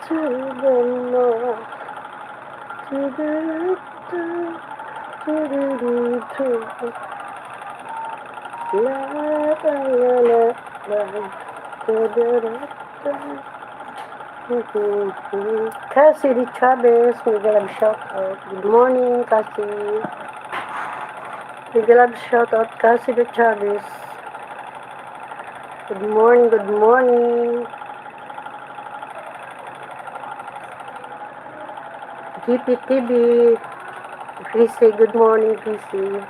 to the north, to the la la la la Cassie Chavez, Miguel Ab shout out. Good morning, Cassie. Miguel Ab shout out, Cassie Chavez. Good morning, good morning. GPTV, Chrissy, good morning, Chrissy.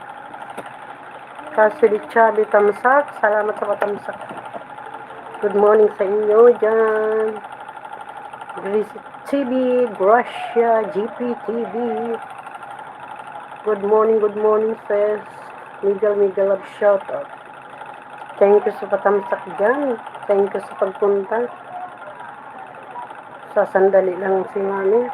Cassie Chavez, tamsak. Salamat sa patamsak. Good morning sa inyo dyan. Chrissy TV, Gracia, GPTV. Good morning, sis. Miguel Ab shout out. Thank you sa patamsak dyan. Thank you sa pagpunta. Sasandali lang si Mami.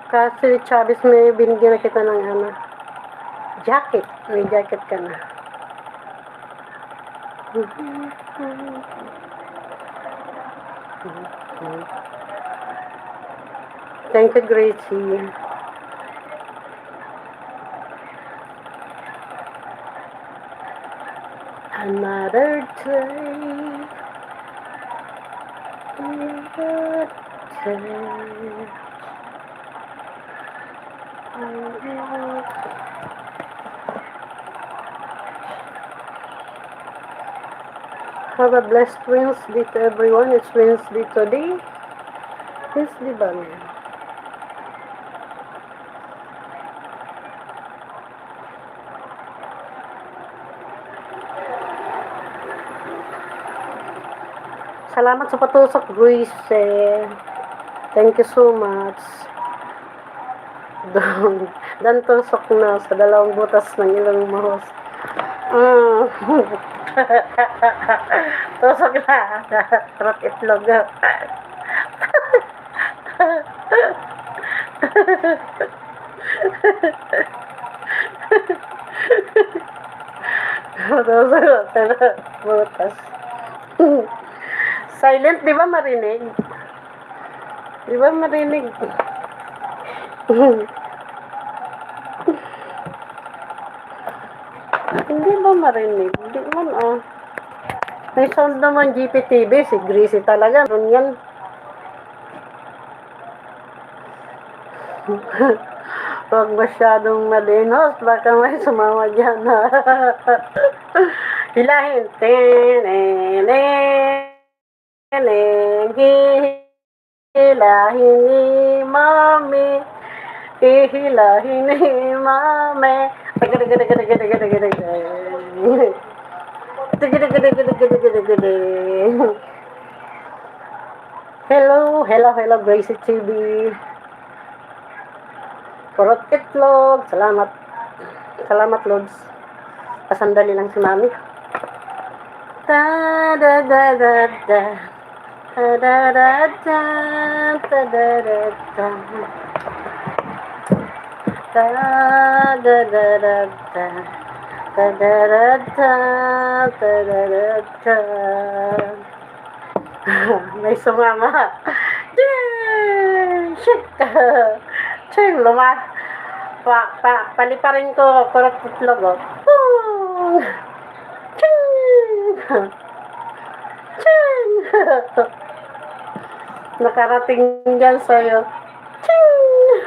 Kasi Chavez, may binigyan na kita ng jacket. May jacket ka na. Thank you, Gracie. Another day. Another day. Have a blessed Wednesday to everyone. It's Wednesday today. Wednesday ba ngayon? Salamat sa patusok, Grace. Thank you so much. Dan tusok na sa dalawang butas ng ilong mahos. Tusok na. Trot itlog. Tusok na butas. Silent, di ba marinig? Di ba marinig? Hindi ba marinig? Hindi man May sound naman GPTV, si Gracie talaga. Ron yan. Huwag masyadong madinos, baka may sumama dyan. Hilahin. Hilahin ni Mami. Hilahin ni Mami. Hello, Gracie TV. Purot itlog. Salamat, Lods. Pasandali lang si Mami. Da da da da da. Da da da da. Da da da da. Da da da da da. Da da da da. Da da da da. May sumama. Shit. Ching, paliparin ko korok itlog. Ching. Ching. Nakarating dyan sa'yo. Ching.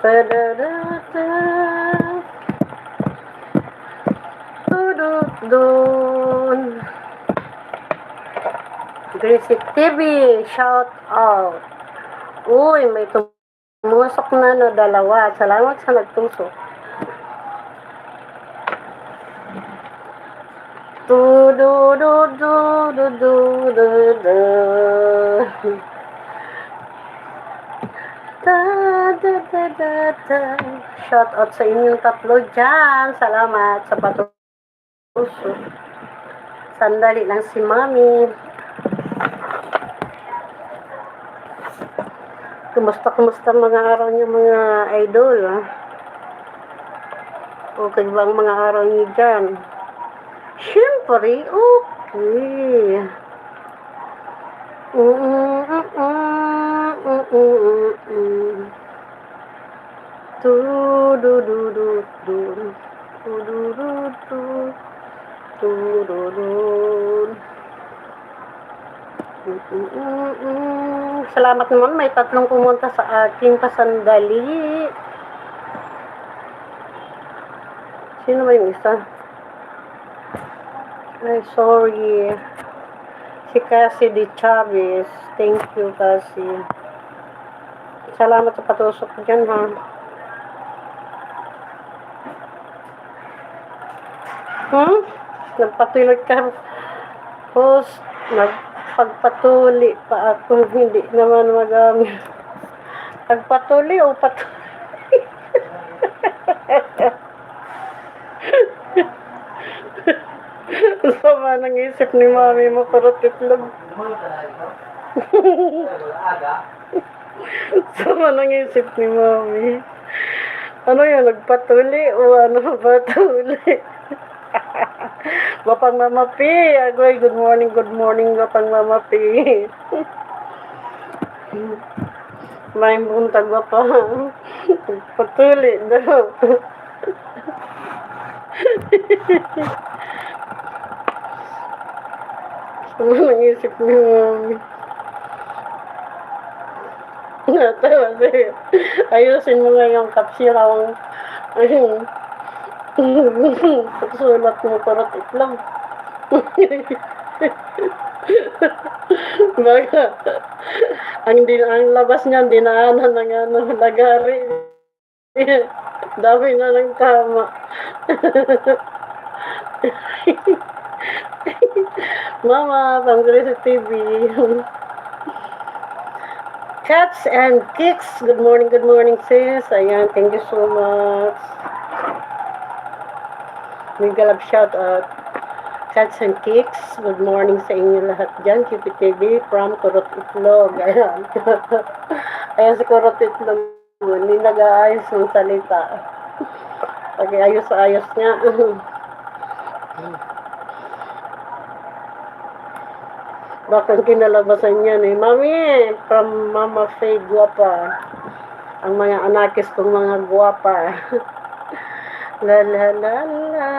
Ta-da-da-da. Tudut-dun. Gracie TV, shout out. Uy, may tumusok na dalawa. Salamat sa nagtusok. da, da, da, da. Shout out sa inyong tatlo dyan. Salamat sa patuso. Sandali lang si Mami. Kumusta mga araw niyo mga idol? Okay ba ang mga araw niyo dyan? Siyempre, okay. Du du du du du du du du du du du. Salamat naman, may tatlong pumunta sa aking pasandali. Sino ba yung isa? Ay, sorry. Si Cassie de Chavez. Thank you, Cassie. Salamat sa patusok ko dyan, ha. Nagpatuloy ka. Host, nagpagpatuli pa ako. Hindi naman magamit. Nagpatuli o patuli? Sama ng isip ni Mami mo, kurot itlog. Sama ng isip ni Mami. Ano yun, nagpatuli o ano patuli? Gapang Mama P. Agoy, good morning, Gapang Mama P. May buntag ba pa? Patuli daw. Sama ng isip ni Mami. Natawa sa'yo. Ayusin mo nga yung kapsirawang sulat mo kurot itlog. Baga, ang labas niyan, dinaanan ng lagari. Dami na ng tama. Mama, Panggresa TV. Cats and Kicks, good morning, sis. Ayan, thank you so much. Mega love shout out. Cats and Kicks, good morning sa inyo lahat dyan. QPTV from Kurot Itlog. Ayan. Ayan si Kurot Itlog. Hindi nag-aayos ng salita. Okay, ayos niya. Bakit kinalabasan niya eh. Mami, from Mama Faye, guwapa. Ang mga anakis kong mga guwapa. La la la la.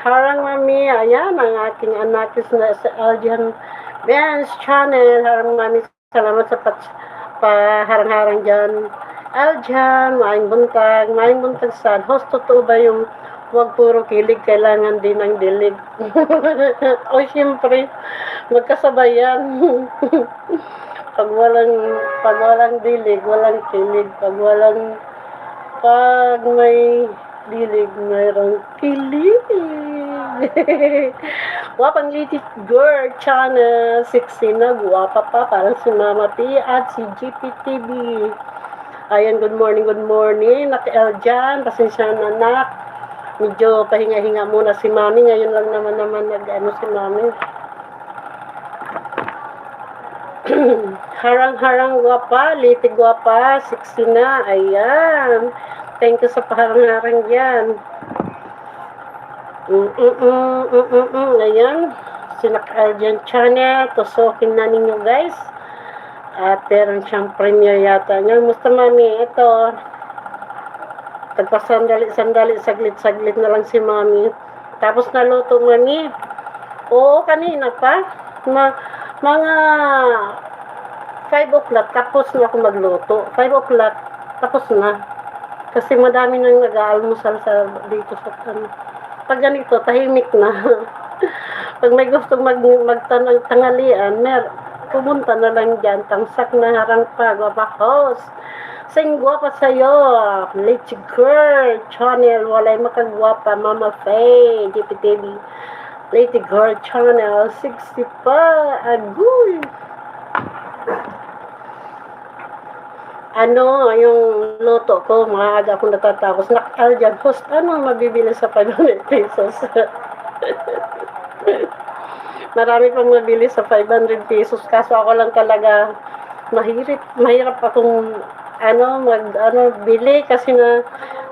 Harang Mami, ayan ang aking anakis na sa Aljan Benz Channel. Harang Mami, salamat sa paharang-harang dyan. Aljan, maing buntag sad. Host, totoo ba yung huwag puro kilig, kailangan din ng dilig. O siyempre, magkasabay yan. pag walang dilig, walang kilig. Pag may dilig, mayroong kilig. Wapang Little Girl Channel 16 na, guwapa pa, parang si Mama P at si GPTV. Ayan, good morning. Naka-L dyan, pasensya na anak. Medyo pahinga-hinga muna si Mami. Ngayon lang naman nag-ano si Mami. Harang-harang guwapa, litig guwapa, 60 na. Ayan. Thank you sa paharang-harang yan. Ayan. Sinak-Aljan Channel. Tusokin na ninyo guys. At meron siyang premiere yata. Ngayon, musta Mami? Ito. Tagpasandali, saglit na lang si Mami. Tapos naluto Mami. Oo, kanina pa. Mga 5 o'clock, tapos na ako magluto. 5 o'clock, tapos na. Kasi madami nang nag-aalmusal dito sa pag ganito, tahimik na. Pag may gustong magtanghalian, pumunta na lang dyan. Tangsak na harang pa, guwapa host. Sing guwapa sa'yo, Little Girl Channel, walay makagwapa, Mama Faye, GPTV, Little Girl Channel, 60 pa, agoy. Ano, yung luto ko, maaga akong natatapos. Nakal dyan, host, ano mabibili sa 500 pesos? Marami pang mabili sa 500 pesos. Kaso ako lang talaga, mahirap akong bili kasi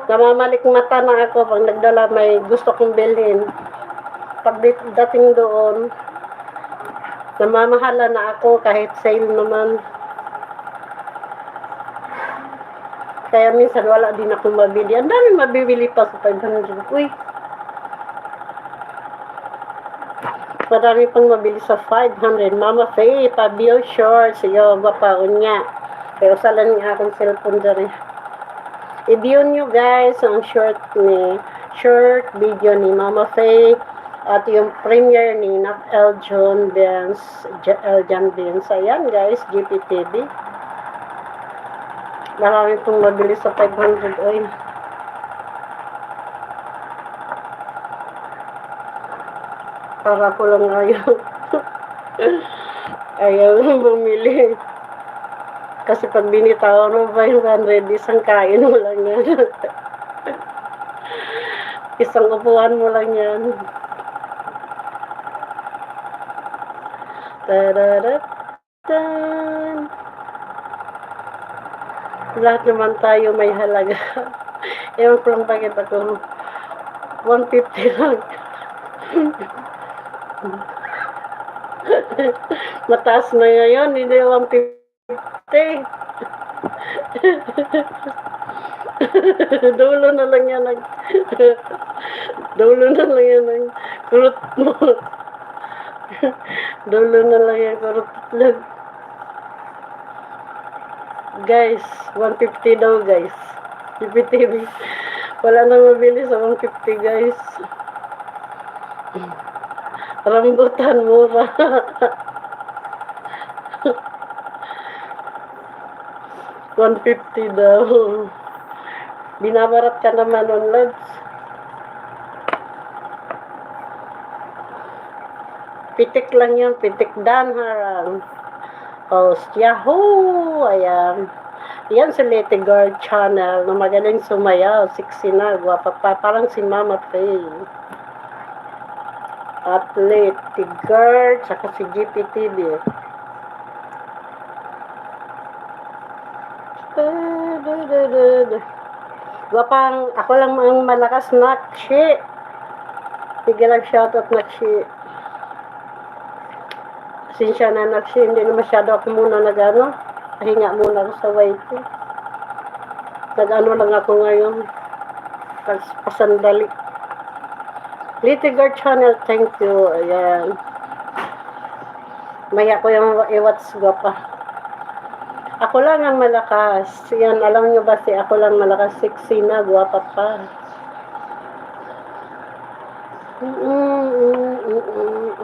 namamalik mata na ako pag nagdala may gusto kong bilhin. Pag dating doon, namamahala na ako kahit sale naman. Kaya minsan wala din akong mabili. Ang dami mabibili pa sa 500. Uy, marami pang mabili sa 500. Mama Faye, Pabio Shorts. Yo, bapaon niya. Pero salan niya akong cellphone dyan eh. I-view nyo guys ang short video ni Mama Faye at yung premiere ni John Benz. Ayan guys, GPTV. Marami pong mabili sa 500 oil. Para ko lang ayaw bumili. Kasi pag binitawan mo 500, isang kain mo lang yan. Isang upuan mo lang yan. Tararatan. Lahat naman tayo may halaga. Ewan ko lang bakit ako 150 lang. Mataas na ngayon, hindi 150. Dulo na lang yan dulo na lang yan kurot mo. Dulo na lang yan kurot lang. Guys, 150 daw guys. GPTV. Wala nang mabili sa 150 guys. Rambutan mura. $150 daw. Binabarat ka naman on lods. Pitik lang yan, pitik dan harang. Post Yahoo! Ayan. Yan si Lady Girl channel na magaling sumayaw. Sexy na, guwapa pa. Parang si Mama Faye. At Lady Girl, tsaka si GPTV. Guwapang, ako lang ang malakas Nakshi. Sige lang shoutout Nakshi. Sinsya na Nakshi, hindi na masyado ako muna pahinga muna ako sa YT. Lang ako ngayon. Pasandali. Litigar channel, thank you. Ayan. Maya ko yung i-watch pa. Ako lang ang malakas. Yan, alam nyo ba ako lang malakas. Sexy na, guwapa pa.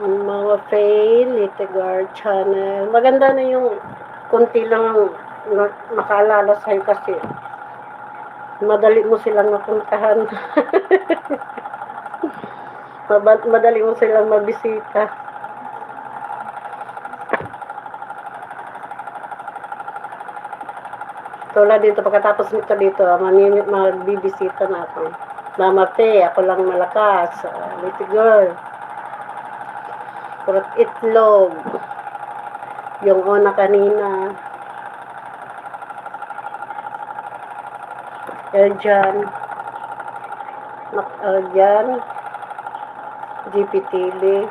Mga Faye, Litigar channel. Maganda na yung konti lang makaalala sa'yo kasi madali mo silang mapuntahan. Madali mo silang mabisita. Tulad dito, pagkatapos nito dito, magbibisita na ako. Mama Faye, ako lang malakas. Little girl. Kurot itlog. Yung una kanina. Eljan. Eljan. GPTV.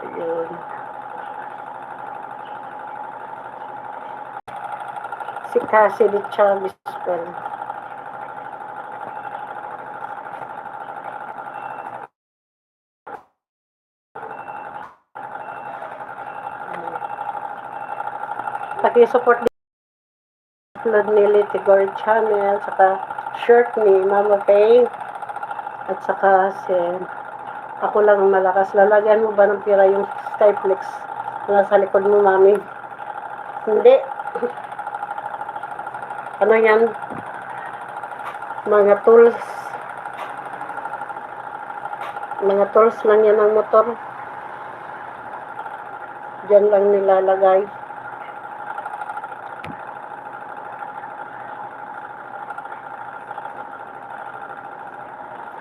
Ayun. Si Cassidy Chavez pala. Paki-support upload ni Litigar channel, saka shirt ni Mama Faye, at saka ako lang malakas. Lalagyan mo ba ng pira yung Skyflex na sa likod mo, Mami? Hindi. Ano yan? Mga tools lang yan ng motor. Diyan lang nilalagay.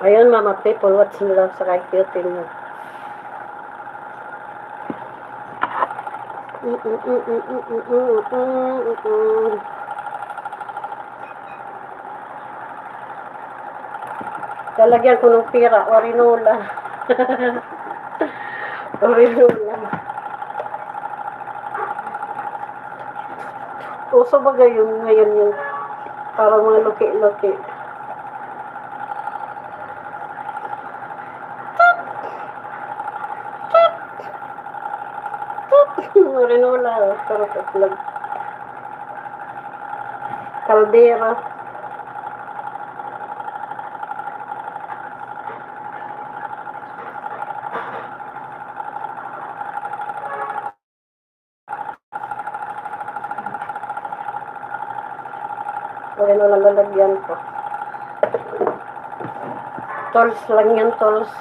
Ayun, Mama People, what's nila sa kayutin mo? Lalagyan ko ng pira, orinola. Orinola. Uso ba ngayon yung parang mga luki-luki? Orinola, pero tatlag. Caldera. Orinola lalagyan ko. Tolls lang yan, tolls.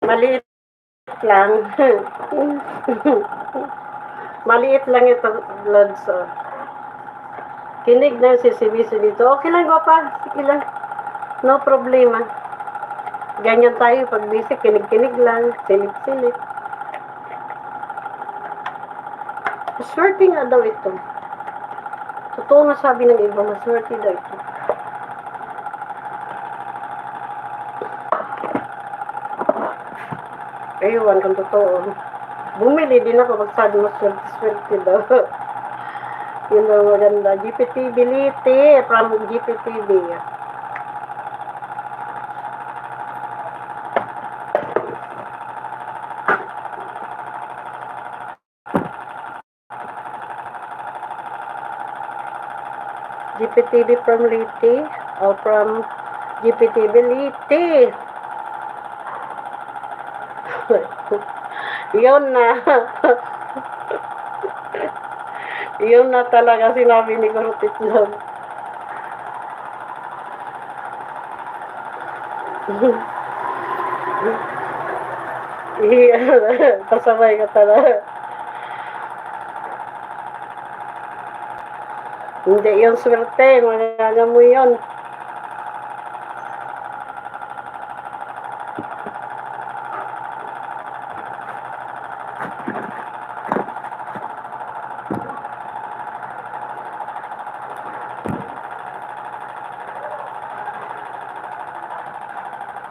Maliit lang. Maliit lang ito, Lods. Oh. Kinig na yung sisibisi dito. Okay lang, Gopa. Sige lang. No problema. Ganyan tayo pag busy. Kinig-kinig lang. Silip-silip. Maswerte nga daw ito. Totoo nga sabi ng iba. Maswerte daw ito. Ayun, kung totoo. Bumili din ako pag sabi maswerte daw. Yun ang maganda. GPTV from GPTV. GPTV from Liti or from GPTV Liti. Yun na. Yun na talaga sinabi ni Gurutitlog. Pasabay ka talaga. Hindi yun swerte, magagawa mo yun.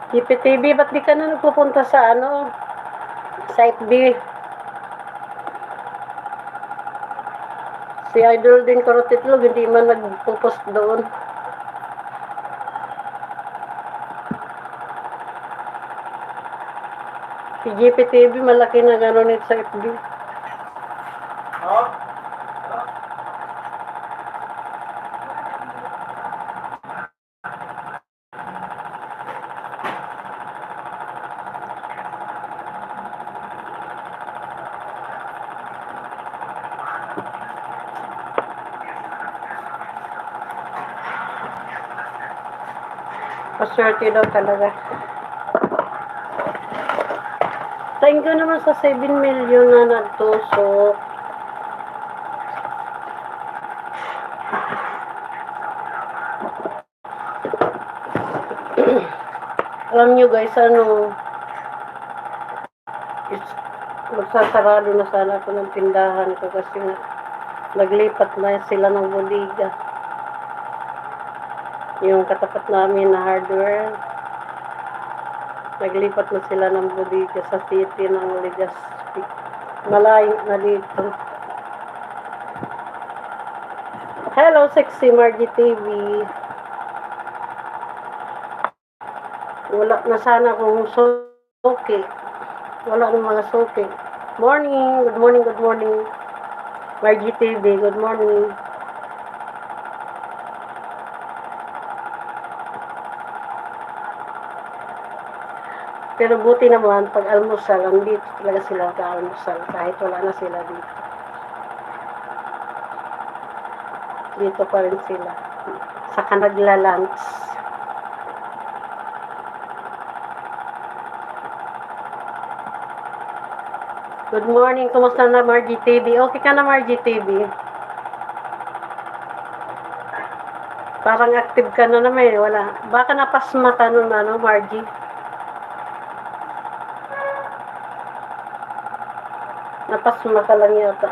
GPTV, ba't di ka na nagpupunta sa site B? Si Idol din Gurutitlog, hindi man nagpo-post doon. Si GPTV, malaki na gano'n sa FB. Paswerte daw talaga. Thank you naman sa 7 million na nagtusok. Alam nyo guys, magsasarado na sana ako ng tindahan ko kasi naglipat na sila ng bodega. Yung katapat namin na hardware, naglipat na sila ng bodega sa city ng Legazpi. Malayo na dito. Hello, Sexy Margie TV. Wala na sana kung soke. Wala ng mga soke. Morning, good morning, good morning. Margie TV, good morning. Pero buti naman, pag almusal, dito talaga sila ka-almusal kahit wala na sila dito. Dito pa rin sila. Saka nagla-lunch. Good morning. Kumusta na, Margie TV? Okay ka na, Margie TV? Parang active ka na naman. Wala. Baka napasma ka nun, Margie. Napasma ka lang yata.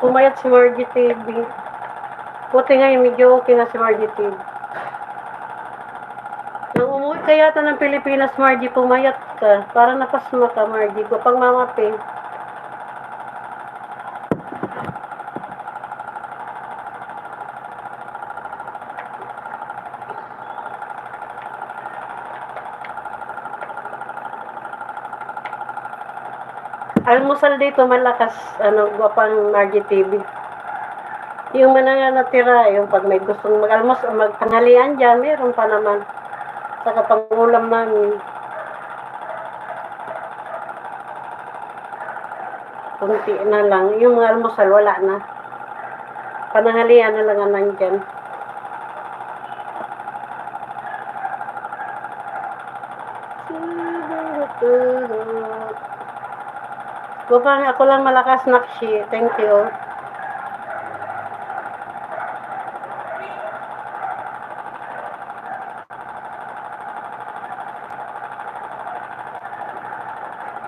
Pumayat si Margie TV. Buti nga medyo okay na si Margie TV. Nang umuwi ka yata ng Pilipinas, Margie, pumayat ka. Parang napasma ka, Margie. Gupang mamapi. Almusal dito malakas, Gupang Margie TV. Yung mga natira, yung pag may gustong magtanghalian dyan, meron pa naman. Saka pangulam namin. Kunti na lang. Yung mga almusal, wala na. Pananghalian na lang ang nandyan. Gupang, ako lang malakas, Nakshi. Thank you.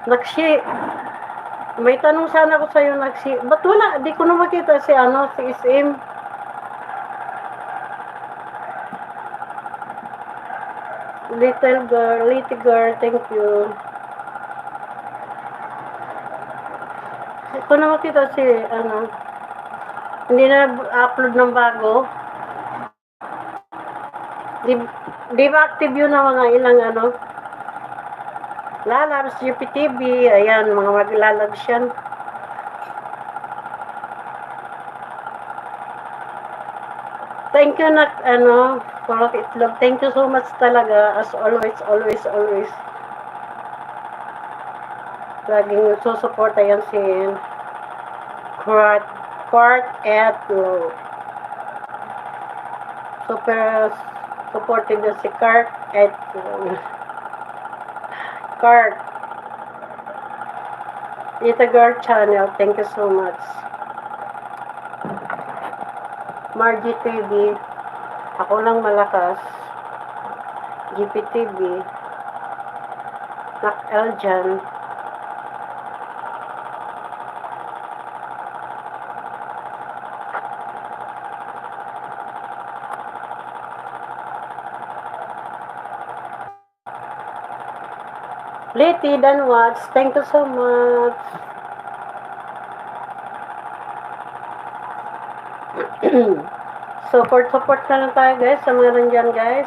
Nakshi, may tanong sana ko sa'yo, Nakshi. Ba't wala? Di ko na makita si SM. Little girl, thank you. Di ko na makita si, hindi na upload ng bago. Di ba active yun na mga ilang Lalabs, UPTV, ayan, mga maglalabs yan. Thank you na, Porok Itlog. Thank you so much talaga, as always. Laging susuporta yan si Court Itlog. Super supportive yan si Court Itlog. Cart. Ita Girl Channel, thank you so much. Margie TV, ako lang malakas. GPTV, Nak Eljan. Liti Danwatch, thank you so much. Support na lang tayo, guys, sa mga nandyan, guys.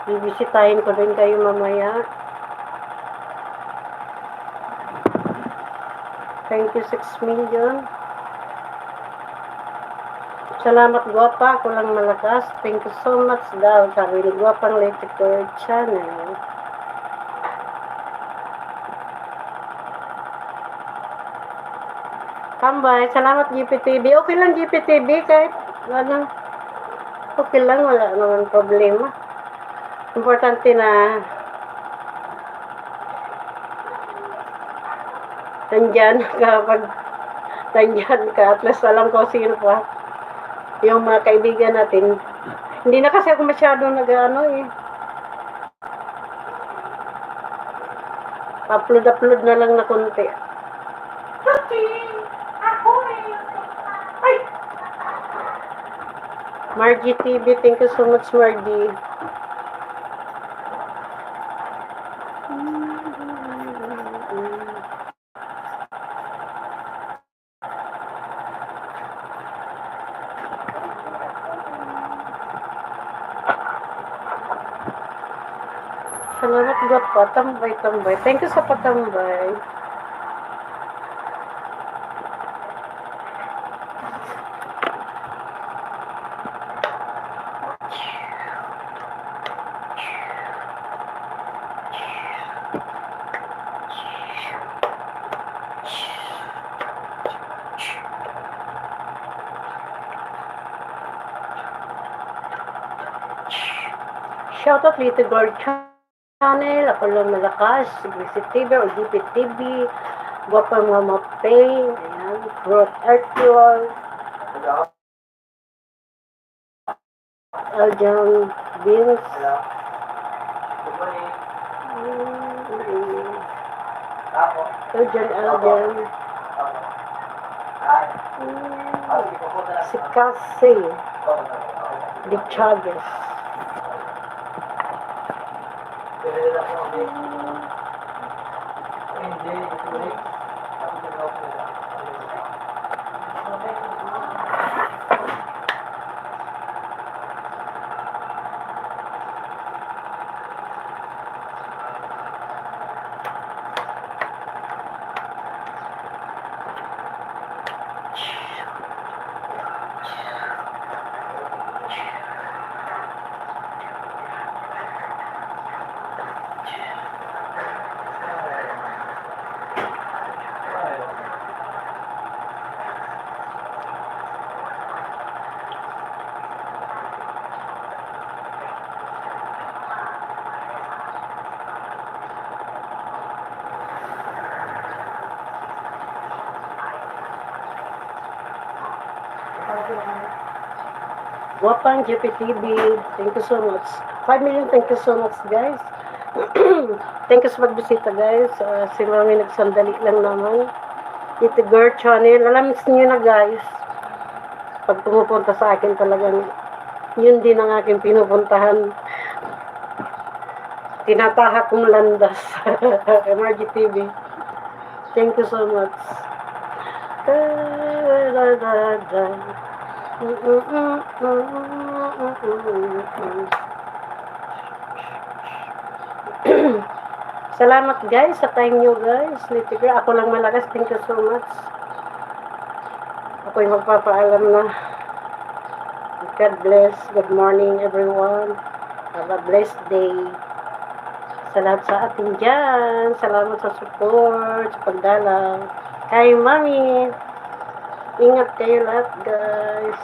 Bibisitahin ko din kayo mamaya. Thank you, 6 million. Salamat, Guapa. Ako lang malakas. Thank you so much daw. Sabi ni Guapang Little Channel. Tambay. Salamat, GPTV. Okay lang, GPTV. Kahit, okay lang. Wala naman problema. Importante na nandyan ka. At least alam ko sino pa. Yung mga kaibigan natin. Hindi na kasi ako masyado upload na lang na konti. Margie TV, thank you so much, Margie. Salamat God po. Tambay. Thank you sa patambay. Shoutout Little Gold Channel, ako lang malakas, Gracie TV or DPTV, Guwapang Mama Pay, ayan, Growth Artwell, Aljang Beans, Aljang, si Cassie, Di Chagas. Wapang GPTV, thank you so much. 5 million, thank you so much guys. Thank you sa pagbisita guys. Si Mami nagsandali lang naman. Ito Girl Channel, alam niyo na guys. Pag pumupunta sa akin talagang yun din ang aking pinupuntahan. Tinatahak kong landas. MRG TV. Thank you so much. Salamat guys sa time nyo guys. Litigra, ako lang malakas. Thank you so much. Ako'y magpapaalam na. God bless. Good morning everyone. Have a blessed day. Sa lahat sa atin dyan. Salamat sa support, sa pagdalaw. Kay Mami. Ingat kayo lahat guys.